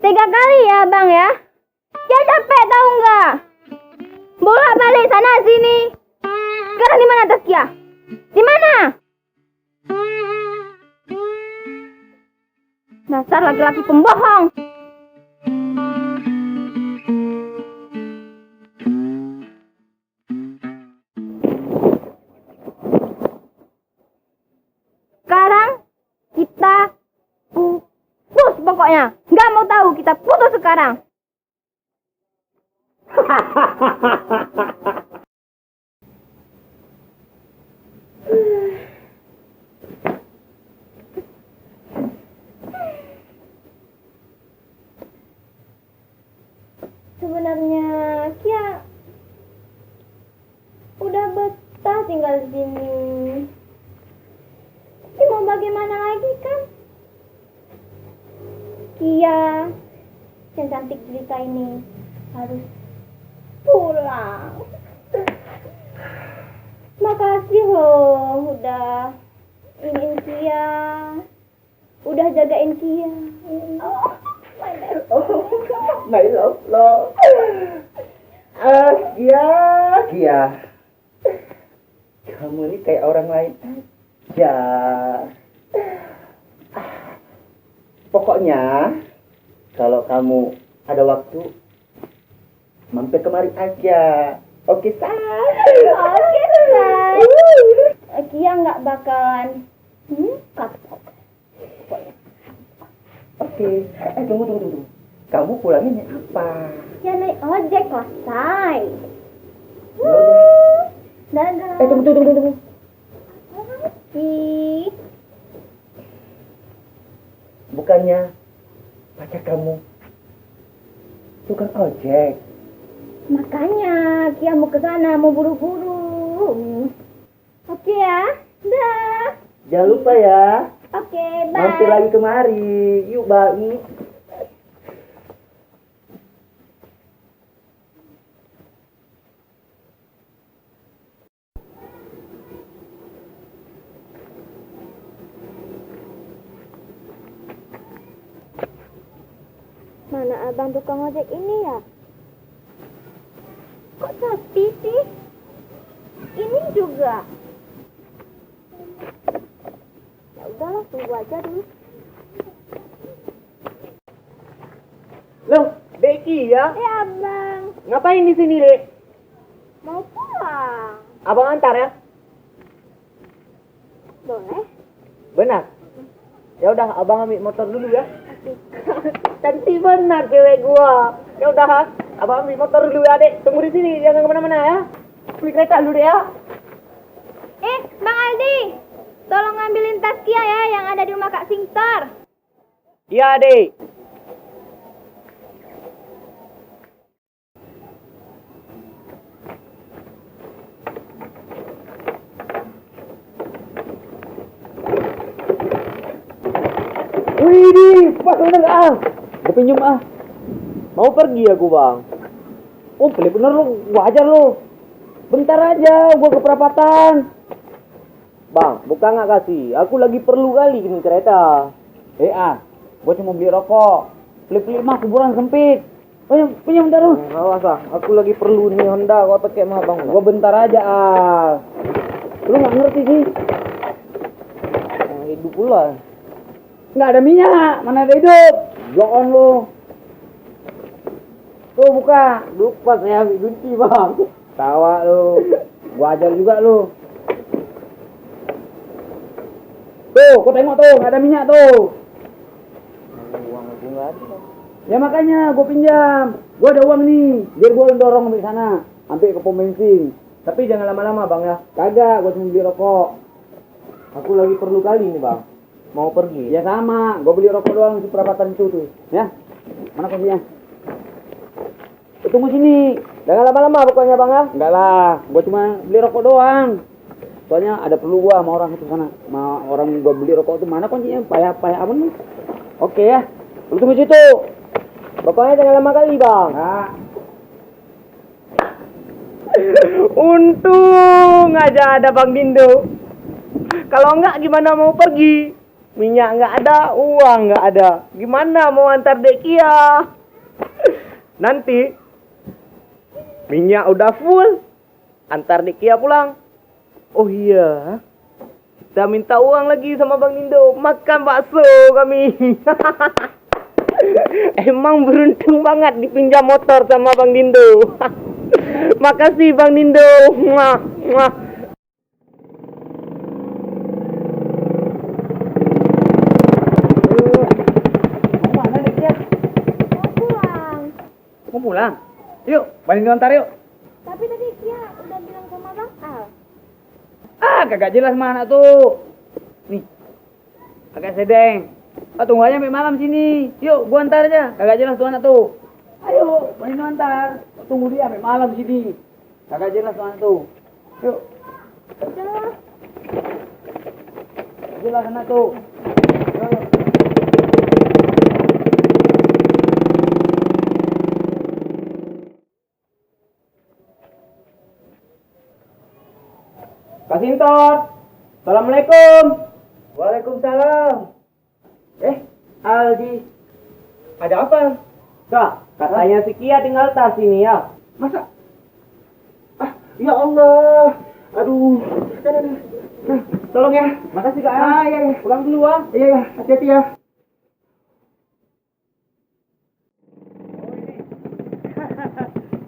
Tiga kali ya bang ya. Ya capek tahu nggak? Bolak balik sana sini. Sekarang di mana Taskia? Di mana? Dasar laki-laki pembohong. Sekarang kita putus pokoknya. Nggak mau tahu, kita putus sekarang. Sebenarnya Kia udah betah tinggal di sini. Tapi mau bagaimana lagi kan? Kia yang cantik cerita ini harus pulang. Makasih loh udah ingin Kia, udah jagain Kia. Oh, my love. Oh, my love, love. Kia. Kamu ini kayak orang lain aja. Pokoknya, kalau kamu ada waktu, mampir kemari aja. Oke, say. Oke, say. Kia nggak bakalan kapok. Oke. Tunggu. Kamu pulangnya naik apa? Ya naik ojek lah, say. Ya udah. Dadah. Tunggu. Ih, Bukannya pacar kamu tukang ojek? makanya Kia mau ke sana, mau buru-buru. Oke ya, dah. Jangan lupa ya. Oke, bye. Mampir lagi kemari. Yuk, Bang. Mana abang tukang ojek ini ya? Kok sepi sih? Ini juga. Ya udahlah, tunggu aja dulu. Loh, Becky ya? Abang, Ngapain di sini, Dek? mau pulang. Abang antar ya? Boleh? Benar. Ya udah, abang ambil motor dulu ya. Cantik benar cewek gua. Ya udah, abang ambil motor dulu ya, Dek. Tunggu di sini, jangan kemana-mana ya. Beli kereta dulu deh ya. Bang Aldi, tolong ngambilin tas Kia ya yang ada di rumah Kak Singtor. Iya, Dek. Wih, pas bener ah. Gue pinjem ah. Mau pergi aku bang. Oh, pelit bener lu, wajar lu. Bentar aja, gua ke perapatan. Bang, buka nggak kasih? Aku lagi perlu kali ini kereta. Gua cuma beli rokok. Pelit-pelit mah kuburan sempit. Pinjam bentar lu. Awas ah, aku lagi perlu nih Honda. Gua pakai mah bang. Gua bentar aja ah. Lu nggak ngerti sih? Hidup pula. Nggak ada minyak, mana ada hidup? Blow on lu. Tuh buka. Lupa saya ambil kunci bang. Tawa lu. Gua ajar juga lu. Tuh, kau tengok tuh, nggak ada minyak tuh. Uang aku nggak ada. Ya makanya gua pinjam. Gua ada uang nih, biar gua dorong sampai sana, sampai ke pom bensin. Tapi jangan lama-lama bang ya. Kagak, gua cuma beli rokok. Aku lagi perlu kali nih bang. Mau pergi? Ya sama, gue beli rokok doang di perapatan itu tuh, ya. Mana kuncinya? Tunggu sini, jangan lama-lama pokoknya bang ya. Enggak lah, gue cuma beli rokok doang. Soalnya ada perlu gue sama orang itu sana, sama orang gue beli rokok itu mana kuncinya? Payah aman nih. Oke ya, lu tunggu situ. Pokoknya jangan lama kali bang. Nah. Untung aja ada Bang Dindo. Kalau enggak gimana mau pergi? Minyak nggak ada, uang nggak ada. Gimana mau antar dek Kia? Nanti minyak udah full, antar dek Kia pulang. Oh iya, kita minta uang lagi sama Bang Nindo, makan bakso kami. Emang beruntung banget dipinjam motor sama Bang Nindo. Makasih Bang Nindo. Muah, muah. Mau mana dek Kia? Mau pulang. Mau pulang? Yuk, balik nontar yuk. Tapi tadi Kia udah bilang sama Bang Al. Ah, kagak jelas mana tuh. Nih, agak sedeng. Oh, tunggu aja sampai malam sini. Yuk, gua antar aja. Kagak jelas tuh anak tuh. Ayo, balik nontar. Tunggu dia sampai malam sini. Kagak jelas tuh anak tuh. Yuk, Udah. jelas anak tuh. Yuk, yuk. Pak Sintot, Assalamualaikum. Waalaikumsalam. Aldi, ada apa? Katanya si Kia tinggal tas ini ya. Masa? Ah, ya Allah. Aduh. Tolong ya. Makasih Kak. Ah, iya, iya. Pulang dulu ah. Iya, iya. Hati-hati ya.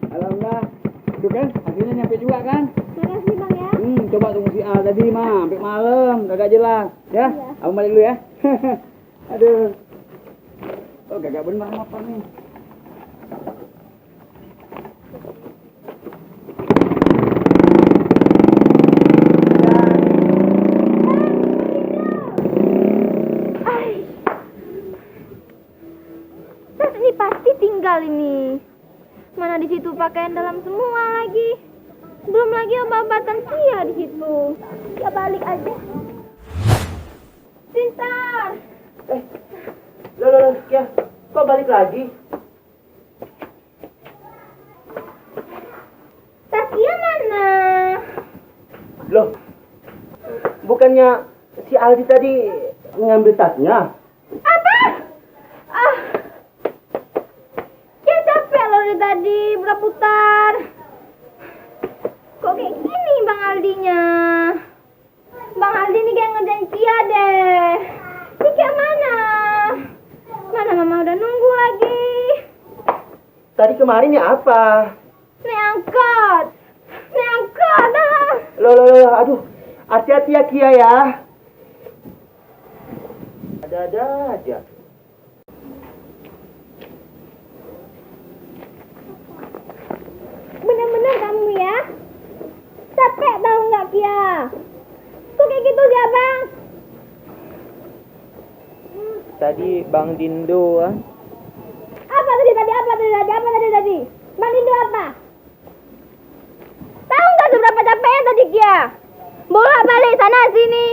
Alhamdulillah. Itu kan, hasilnya nyampe juga kan? Makasih Bang ya. Coba tunggu si A tadi mah, sampai malam, kagak jelas. Ya, Iya. abang balik dulu ya. Aduh. Oh, kagak benar apa nih. Tas ini pasti tinggal ini. Mana di situ pakaian dalam semua lagi. Belum lagi obat-obatan Kia di situ. Ya balik aja. Sintar. Loh, Kia, kok balik lagi? Tas Kia mana? Loh, bukannya si Aldi tadi ngambil tasnya? Apa? Ah. Kia capek loh dari tadi berputar. Kok kayak gini Bang Aldinya? Bang Aldi ini kayak ngerjain Kia deh. Si Kia mana? Mana Mama udah nunggu lagi. Tadi kemarin ya apa? Nih angkat. Nih angkat dah. Loh, aduh. Hati-hati ya Kia ya. Ada-ada aja. Bener-bener kamu ya. Capek tahu nggak Kia? Kok kayak gitu sih Abang? Tadi Bang Dindo ah. Apa tadi? Bang Dindo apa? Tahu nggak seberapa capeknya tadi Kia? Bolak balik sana sini.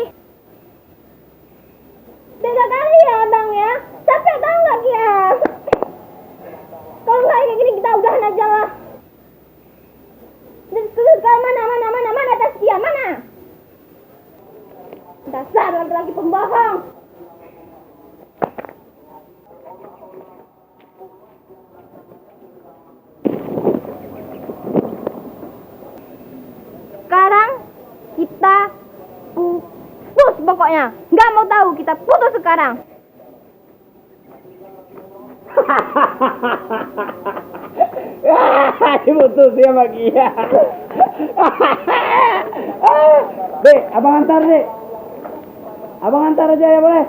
Tiga kali ya Bang ya. Capek tahu nggak Kia? Kalau nggak kayak gini kita udahan aja lah. Dan sekarang mana tas Kia mana? Dasar laki-laki pembohong. Sekarang kita putus pokoknya. Nggak mau tahu, kita putus sekarang. Putus ya Magia. Dek, abang antar dek. Abang antar aja ya boleh.